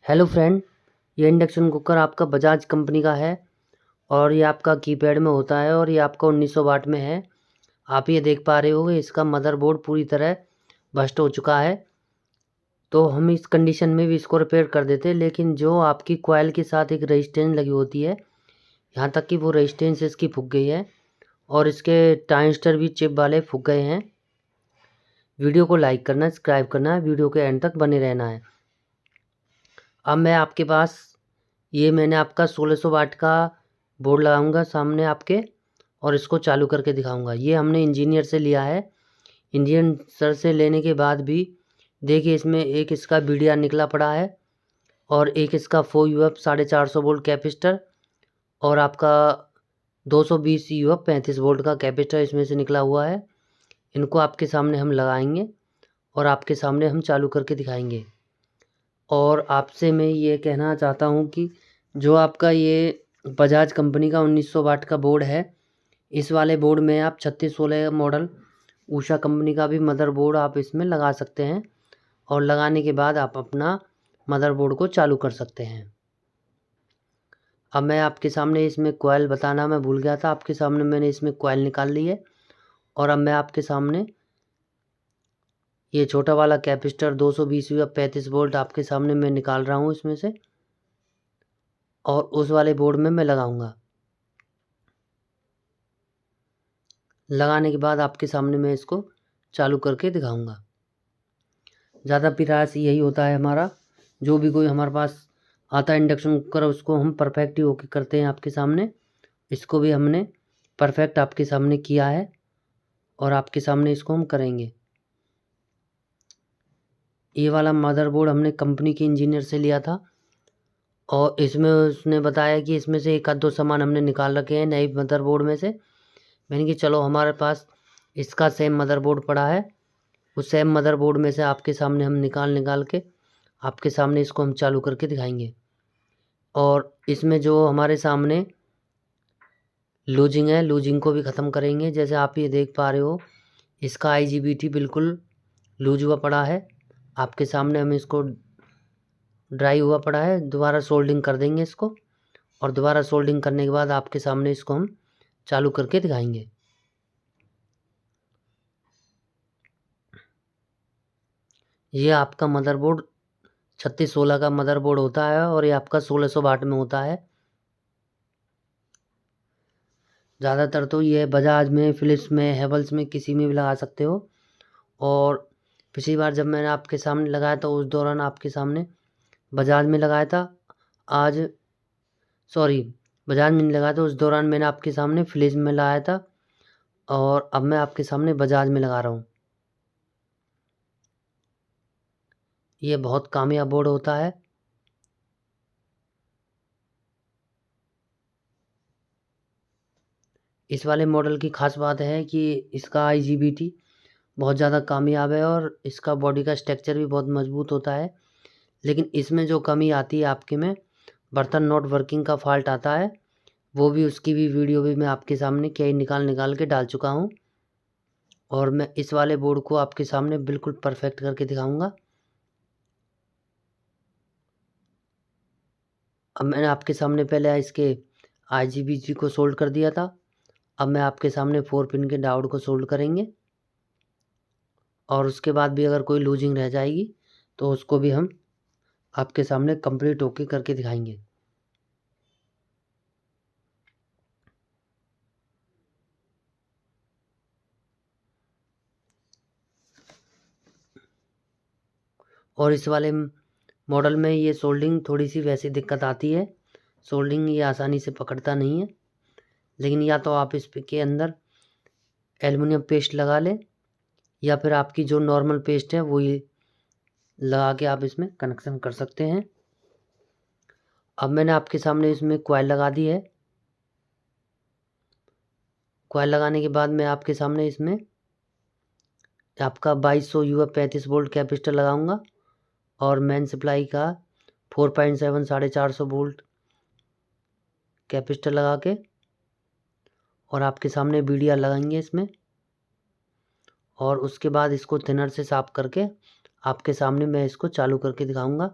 Hello friend, ये induction cooker आपका Bajaj company का है और ये आपका कीपैड में होता है और ये आपका 1900 वाट में है। आप ये देख पा रहे होंगे इसका मदरबोर्ड पूरी तरह बस्ट हो चुका है। तो हम इस कंडीशन में भी इसको रिपेयर कर देते हैं, लेकिन जो आपकी कॉइल के साथ एक रेजिस्टेंस लगी होती है, यहाँ तक कि वो रेजिस्टेंस इसकी फूक गई है और इसके ट्रांजिस्टर भी चिप वाले फूक गए हैं। वीडियो को लाइक करना, सब्सक्राइब करना है, वीडियो के एंड तक बने रहना है। अब मैं आपके पास ये मैंने आपका 1600 वाट का बोर्ड लगाऊंगा सामने आपके और इसको चालू करके दिखाऊंगा। ये हमने इंजीनियर से लिया है। इंजीनियर सर से लेने के बाद भी देखिए इसमें एक इसका बीडीआर निकला पड़ा है और एक इसका 4UF 450 वोल्ट कैपेसिटर और आपका 220 UF 35 वोल्ट का कैपेसिटर इसमें से निकला हुआ है। इनको आपके सामने हम लगाएंगे और आपके सामने हम चालू करके दिखाएंगे। और आपसे मैं ये कहना चाहता हूँ कि जो आपका ये बजाज कंपनी का 1900 वाट का बोर्ड है, इस वाले बोर्ड में आप 3616 मॉडल उषा कंपनी का भी मदरबोर्ड आप इसमें लगा सकते हैं और लगाने के बाद आप अपना मदरबोर्ड को चालू कर सकते हैं। अब मैं आपके सामने इसमें कॉइल बताना मैं भूल गया था, आपके सामने मैंने इसमें कॉइल निकाल ली है और अब मैं आपके सामने ये छोटा वाला कैपेसिटर 220 या 35 वोल्ट आपके सामने मैं निकाल रहा हूँ इसमें से और उस वाले बोर्ड में मैं लगाऊंगा। लगाने के बाद आपके सामने मैं इसको चालू करके दिखाऊंगा। ज़्यादा प्रयास यही होता है हमारा, जो भी कोई हमारे पास आता है इंडक्शन कुकर उसको हम परफेक्ट ही होके करते हैं आपके सामने। इसको भी हमने परफेक्ट आपके सामने किया है और आपके सामने इसको हम करेंगे। ये वाला मदरबोर्ड हमने कंपनी के इंजीनियर से लिया था और इसमें उसने बताया कि इसमें से एक आध दो सामान हमने निकाल रखे हैं नए मदरबोर्ड में से। मैंने कि चलो हमारे पास इसका सेम मदरबोर्ड पड़ा है, उस सेम मदरबोर्ड में से आपके सामने हम निकाल के आपके सामने इसको हम चालू करके दिखाएंगे। और इसमें जो हमारे सामने लूजिंग है, लूजिंग को भी ख़त्म करेंगे। जैसे आप ये देख पा रहे हो इसका IGBT बिल्कुल लूज हुआ पड़ा है, आपके सामने हम इसको ड्राई हुआ पड़ा है। दोबारा सोल्डिंग कर देंगे इसको और दोबारा सोल्डिंग करने के बाद आपके सामने इसको हम चालू करके दिखाएंगे। ये आपका मदरबोर्ड 3616 का मदरबोर्ड होता है और ये आपका 1600 वाट में होता है। ज़्यादातर तो ये बजाज में, फिलिप्स में, हेवल्स में किसी में भी लगा सकते हो। और पिछली बार जब मैंने आपके सामने लगाया था उस दौरान आपके सामने बजाज में लगाया था, आज सॉरी बजाज में नहीं लगाया था, उस दौरान मैंने आपके सामने फिलिप्स में लगाया था और अब मैं आपके सामने बजाज में लगा रहा हूँ। ये बहुत कामयाब बोर्ड होता है। इस वाले मॉडल की ख़ास बात है कि इसका IGBT बहुत ज़्यादा कामयाब है और इसका बॉडी का स्ट्रक्चर भी बहुत मजबूत होता है। लेकिन इसमें जो कमी आती है आपके में बर्तन नॉट वर्किंग का फॉल्ट आता है, वो भी उसकी भी वीडियो भी मैं आपके सामने कई निकाल के डाल चुका हूँ और मैं इस वाले बोर्ड को आपके सामने बिल्कुल परफेक्ट करके दिखाऊंगा। अब मैंने आपके सामने पहले इसके IGBT को सोल्ड कर दिया था, अब मैं आपके सामने 4 पिन के डायोड को सोल्ड करेंगे और उसके बाद भी अगर कोई लूजिंग रह जाएगी तो उसको भी हम आपके सामने कंप्लीट होके करके दिखाएंगे। और इस वाले मॉडल में ये सोल्डिंग थोड़ी सी वैसी दिक्कत आती है, सोल्डिंग ये आसानी से पकड़ता नहीं है। लेकिन या तो आप इस के अंदर एल्युमिनियम पेस्ट लगा लें या फिर आपकी जो नॉर्मल पेस्ट है वो ये लगा के आप इसमें कनेक्शन कर सकते हैं। अब मैंने आपके सामने इसमें कॉइल लगा दी है। कॉइल लगाने के बाद मैं आपके सामने इसमें आपका 2200 UF 35 वोल्ट कैपेसिटर लगाऊंगा और मेन सप्लाई का 4.7 450 वोल्ट कैपेसिटर लगा के और आपके सामने BDR लगाएंगे इसमें और उसके बाद इसको थिनर से साफ करके आपके सामने मैं इसको चालू करके दिखाऊंगा।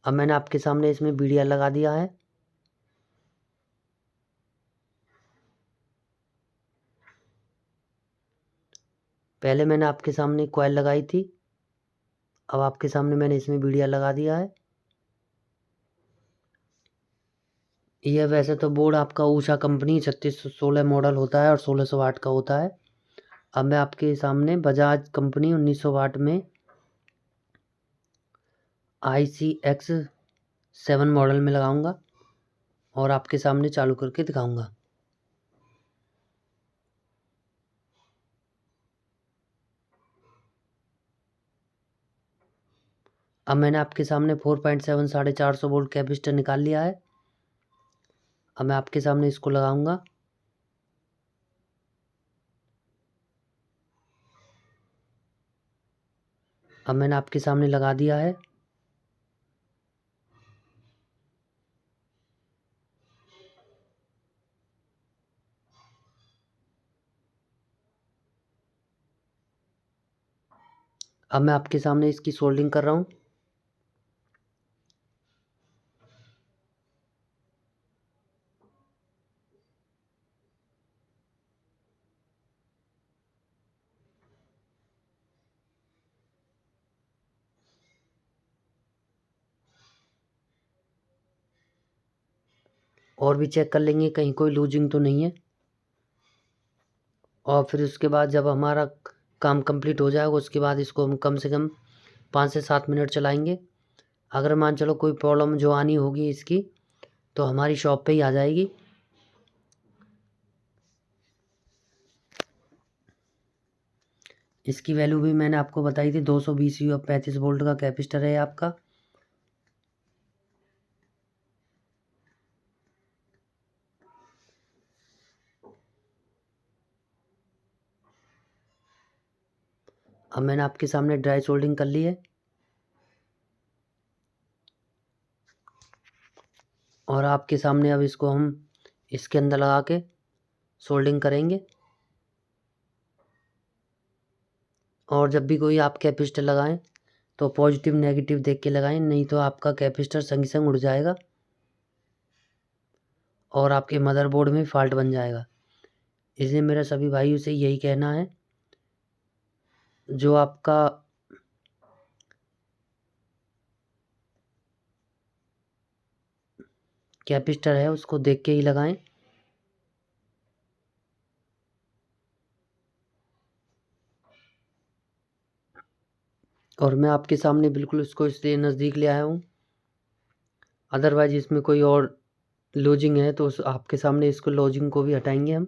अब मैंने आपके सामने इसमें बीडीआर लगा दिया है। पहले मैंने आपके सामने कॉइल लगाई थी, अब आपके सामने मैंने इसमें बीडीआर लगा दिया है। यह वैसे तो बोर्ड आपका ऊषा कंपनी 3616 मॉडल होता है और 1600 वाट का होता है। अब मैं आपके सामने बजाज कंपनी 1900 वाट में ICX7 मॉडल में लगाऊंगा और आपके सामने चालू करके दिखाऊंगा। अब मैंने आपके सामने 4.7 450 वोल्ट कैपेसिटर निकाल लिया है। अब मैं आपके सामने इसको लगाऊंगा। अब मैंने आपके सामने लगा दिया है। अब मैं आपके सामने इसकी सोल्डरिंग कर रहा हूँ। और भी चेक कर लेंगे कहीं कोई लूजिंग तो नहीं है। और फिर उसके बाद जब हमारा काम कंप्लीट हो जाएगा उसके बाद इसको हम कम से कम 5 से 7 मिनट चलाएंगे। अगर मान चलो कोई प्रॉब्लम जो आनी होगी इसकी तो हमारी शॉप पे ही आ जाएगी। इसकी वैल्यू भी मैंने आपको बताई थी, 220 यू 35 वोल्ट का कैपेसिटर है आपका। अब मैंने आपके सामने ड्राई सोल्डिंग कर ली है और आपके सामने अब इसको हम इसके अंदर लगा के सोल्डिंग करेंगे। और जब भी कोई आप कैपेसिटर लगाएं तो पॉजिटिव नेगेटिव देख के लगाएं, नहीं तो आपका कैपेसिटर संग संग उड़ जाएगा और आपके मदरबोर्ड में फॉल्ट बन जाएगा। इसलिए मेरा सभी भाइयों से यही कहना है, जो आपका कैपेसिटर है उसको देख के ही लगाएं। और मैं आपके सामने बिल्कुल इसको इसलिए नज़दीक ले आया हूँ, अदरवाइज इसमें कोई और लूजिंग है तो आपके सामने इसको लूजिंग को भी हटाएंगे हम।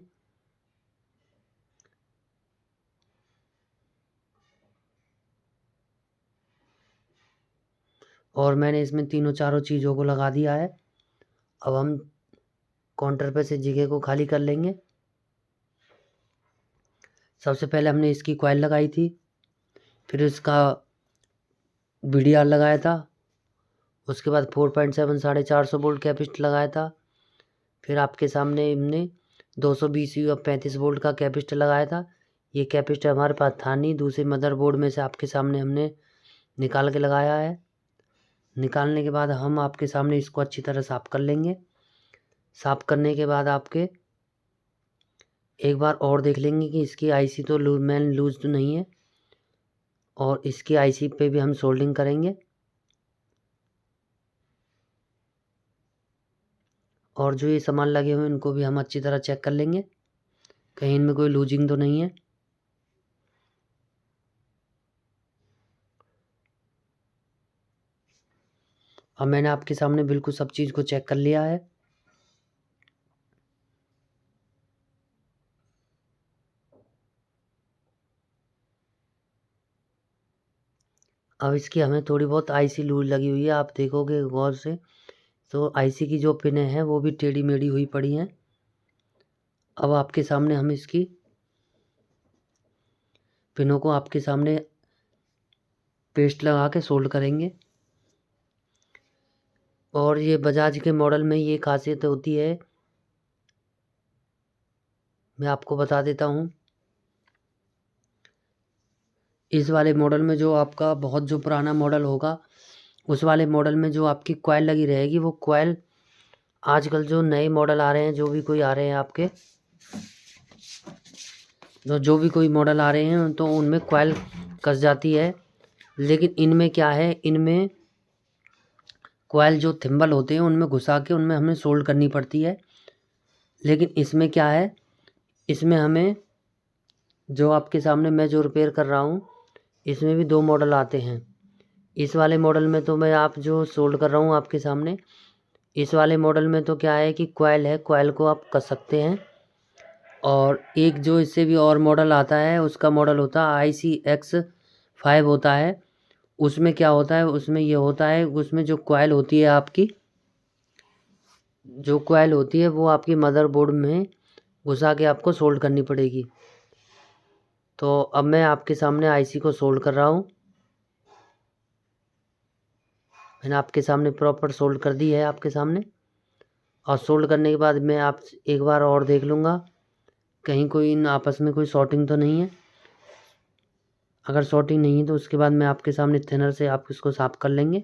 और मैंने इसमें तीनों चारों चीज़ों को लगा दिया है। अब हम काउंटर पे से जगह को खाली कर लेंगे। सबसे पहले हमने इसकी कॉइल लगाई थी, फिर इसका बीडीआर लगाया था, उसके बाद 4.7 450 वोल्ट कैपेसिटर लगाया था, फिर आपके सामने हमने 220 यू 35 वोल्ट का कैपेसिटर लगाया था। ये कैपेसिटर हमारे पास था नहीं, दूसरे मदरबोर्ड में से आपके सामने हमने निकाल के लगाया है। निकालने के बाद हम आपके सामने इसको अच्छी तरह साफ़ कर लेंगे। साफ़ करने के बाद आपके एक बार और देख लेंगे कि इसकी आईसी तो लूज तो नहीं है, और इसकी आईसी पे भी हम सोल्डिंग करेंगे। और जो ये सामान लगे हुए हैं इनको भी हम अच्छी तरह चेक कर लेंगे कहीं इनमें कोई लूजिंग तो नहीं है। अब मैंने आपके सामने बिल्कुल सब चीज़ को चेक कर लिया है। अब इसकी हमें थोड़ी बहुत आईसी लूज लगी हुई है, आप देखोगे गौर से तो आईसी की जो पिनें हैं वो भी टेढ़ी मेढ़ी हुई पड़ी हैं। अब आपके सामने हम इसकी पिनों को आपके सामने पेस्ट लगा के सोल्ड करेंगे। और ये बजाज के मॉडल में ये खासियत होती है, मैं आपको बता देता हूँ। इस वाले मॉडल में जो आपका बहुत जो पुराना मॉडल होगा उस वाले मॉडल में जो आपकी कॉइल लगी रहेगी, वो कॉइल आजकल जो नए मॉडल आ रहे हैं, जो भी कोई आ रहे हैं आपके, जो भी कोई मॉडल आ रहे हैं, तो उनमें कॉइल कस जाती है। लेकिन इनमें क्या है, इनमें कॉइल जो थिम्बल होते हैं उनमें घुसा के उनमें हमें सोल्ड करनी पड़ती है। लेकिन इसमें क्या है, इसमें हमें जो आपके सामने मैं जो रिपेयर कर रहा हूँ, इसमें भी 2 मॉडल आते हैं। इस वाले मॉडल में तो मैं आप जो सोल्ड कर रहा हूँ आपके सामने, इस वाले मॉडल में तो क्या है कि कॉइल है, कॉइल को आप कस सकते हैं। और एक जो इससे भी और मॉडल आता है, उसका मॉडल होता है ICX5 होता है। उसमें क्या होता है, उसमें ये होता है, उसमें जो कॉइल होती है आपकी, जो कॉइल होती है वो आपकी मदरबोर्ड में घुसा के आपको सोल्ड करनी पड़ेगी। तो अब मैं आपके सामने आईसी को सोल्ड कर रहा हूँ। मैंने आपके सामने प्रॉपर सोल्ड कर दी है आपके सामने। और सोल्ड करने के बाद मैं आप एक बार और देख लूँगा कहीं कोई इन आपस में कोई शॉर्टिंग तो नहीं है। अगर शॉर्टिंग नहीं है तो उसके बाद मैं आपके सामने थिनर से आप इसको साफ़ कर लेंगे।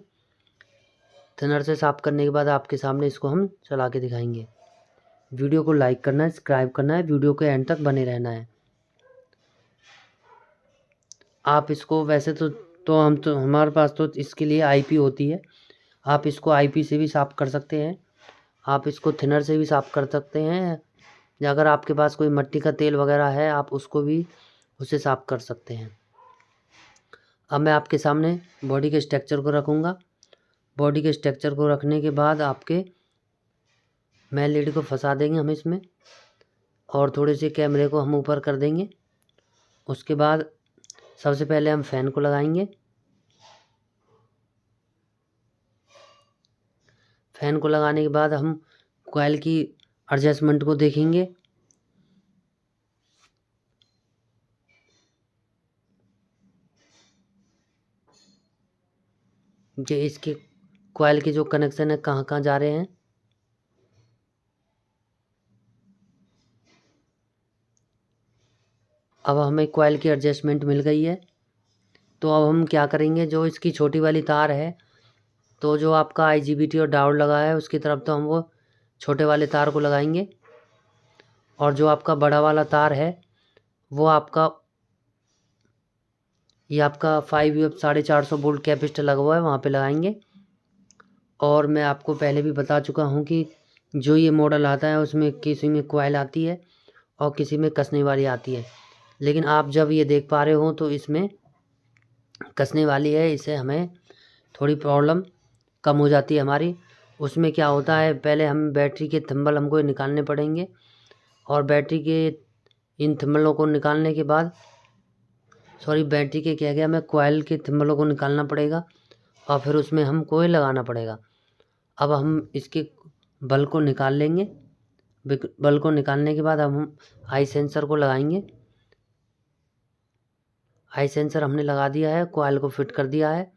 थिनर से साफ़ करने के बाद आपके सामने इसको हम चला के दिखाएंगे। वीडियो को लाइक करना है, सब्सक्राइब करना है, वीडियो के एंड तक बने रहना है। आप इसको वैसे तो हमारे पास तो इसके लिए आईपी होती है। आप इसको आईपी से भी साफ़ कर सकते हैं, आप इसको थिनर से भी साफ़ कर सकते हैं, या अगर आपके पास कोई मिट्टी का तेल वगैरह है आप उसको भी उससे साफ़ कर सकते हैं। अब मैं आपके सामने बॉडी के स्ट्रक्चर को रखूँगा। बॉडी के स्ट्रक्चर को रखने के बाद आपके मेन लीड को फंसा देंगे हम इसमें, और थोड़े से कैमरे को हम ऊपर कर देंगे। उसके बाद सबसे पहले हम फ़ैन को लगाएंगे। फ़ैन को लगाने के बाद हम कॉइल की एडजस्टमेंट को देखेंगे। कि इसके कॉइल के जो कनेक्शन है कहाँ कहाँ जा रहे हैं। अब हमें कॉइल की एडजस्टमेंट मिल गई है। तो अब हम क्या करेंगे, जो इसकी छोटी वाली तार है, तो जो आपका IGBT और डायोड लगा है उसकी तरफ तो हम वो छोटे वाले तार को लगाएंगे, और जो आपका बड़ा वाला तार है वो आपका ये आपका 5 450 वोल्ट कैपेसिटर लगा हुआ है वहाँ पे लगाएंगे। और मैं आपको पहले भी बता चुका हूँ कि जो ये मॉडल आता है उसमें किसी में कॉइल आती है और किसी में कसने वाली आती है। लेकिन आप जब ये देख पा रहे हो तो इसमें कसने वाली है, इससे हमें थोड़ी प्रॉब्लम कम हो जाती है हमारी। उसमें क्या होता है, पहले हम बैटरी के थंबल हमको निकालने पड़ेंगे, और बैटरी के इन थंबलों को निकालने के बाद बैटरी के क्या गया, हमें कॉइल के थंबलों को निकालना पड़ेगा, और फिर उसमें हम कोयल लगाना पड़ेगा। अब हम इसके बल को निकाल लेंगे। बल को निकालने के बाद अब हम आई सेंसर को लगाएंगे। आई सेंसर हमने लगा दिया है, कॉइल को फिट कर दिया है।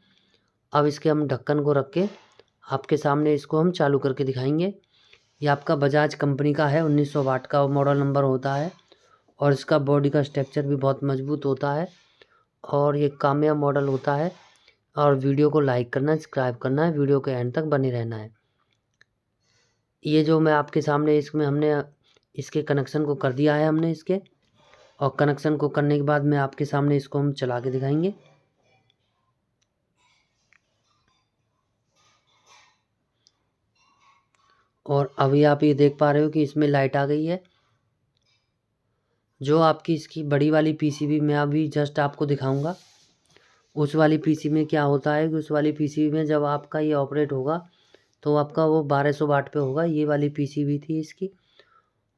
अब इसके हम ढक्कन को रख के आपके सामने इसको हम चालू करके दिखाएंगे। ये आपका बजाज कंपनी का है, 1900 वाट का मॉडल नंबर होता है, और इसका बॉडी का स्ट्रक्चर भी बहुत मजबूत होता है, और ये कामयाब मॉडल होता है। और वीडियो को लाइक करना, सब्सक्राइब करना है, वीडियो के एंड तक बने रहना है। ये जो मैं आपके सामने इसमें हमने इसके कनेक्शन को कर दिया है हमने इसके, और कनेक्शन को करने के बाद मैं आपके सामने इसको हम चला के दिखाएंगे। और अभी आप ये देख पा रहे हो कि इसमें लाइट आ गई है। जो आपकी इसकी बड़ी वाली पीसीबी मैं अभी जस्ट आपको दिखाऊंगा। उस वाली पीसीबी में क्या होता है कि उस वाली पीसीबी में जब आपका ये ऑपरेट होगा तो आपका वो 1200 वाट पे होगा। ये वाली पीसीबी थी इसकी,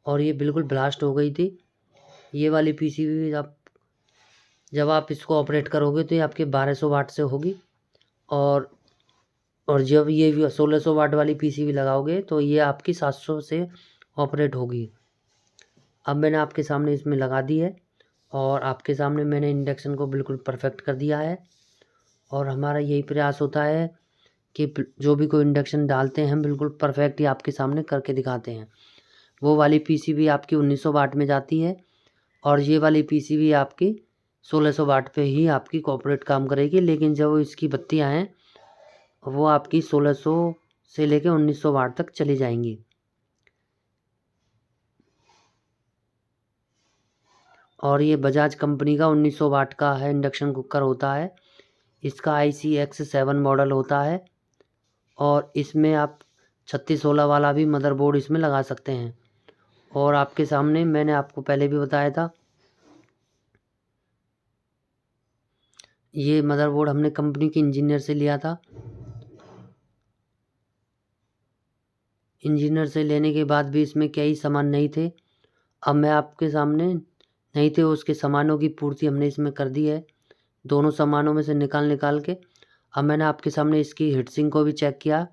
और ये बिल्कुल ब्लास्ट हो गई थी। ये वाली पीसीबी जब आप इसको ऑपरेट करोगे तो ये आपके 1200 वाट से होगी, और जब ये 1600 वाट वाली पीसीबी लगाओगे तो ये आपकी 700 से ऑपरेट होगी। अब मैंने आपके सामने इसमें लगा दी है, और आपके सामने मैंने इंडक्शन को बिल्कुल परफेक्ट कर दिया है। और हमारा यही प्रयास होता है कि जो भी कोई इंडक्शन डालते हैं हम बिल्कुल परफेक्ट ही आपके सामने करके दिखाते हैं। वो वाली पीसीबी आपकी 1900 वाट में जाती है, और ये वाली पीसीबी आपकी 1600 वाट पे ही आपकी कॉर्पोरेट काम करेगी। लेकिन जब इसकी बत्तियाँ हैं वो आपकी 1600 से लेके 1900 वाट तक चली जाएंगी। और ये बजाज कंपनी का 1900 वाट का है इंडक्शन कुकर होता है। इसका ICX7 मॉडल होता है और इसमें आप 3616 वाला भी मदरबोर्ड इसमें लगा सकते हैं। और आपके सामने मैंने आपको पहले भी बताया था, ये मदरबोर्ड हमने कंपनी के इंजीनियर से लिया था। इंजीनियर से लेने के बाद भी इसमें कई सामान नहीं थे। अब मैं आपके सामने नहीं थे, उसके सामानों की पूर्ति हमने इसमें कर दी है, दोनों सामानों में से निकाल के। अब मैंने आपके सामने इसकी हीटसिंक को भी चेक किया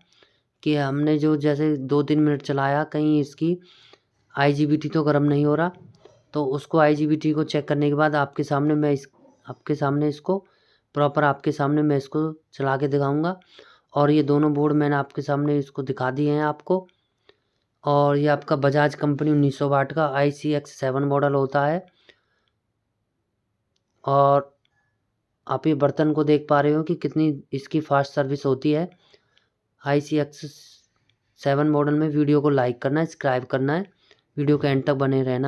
कि हमने जो जैसे 2-3 मिनट चलाया, कहीं इसकी IGBT तो गर्म नहीं हो रहा। तो उसको IGBT को चेक करने के बाद आपके सामने इसको प्रॉपर आपके सामने मैं इसको चला के दिखाऊंगा। और ये दोनों बोर्ड मैंने आपके सामने इसको दिखा दिए हैं आपको। और ये आपका बजाज कंपनी 1900 वाट का ICX7 मॉडल होता है। और आप ये बर्तन को देख पा रहे हो कि कितनी इसकी फास्ट सर्विस होती है। ICX7 मॉडल में वीडियो को लाइक करना है, सब्सक्राइब करना है, वीडियो के एंड तक बने रहना है।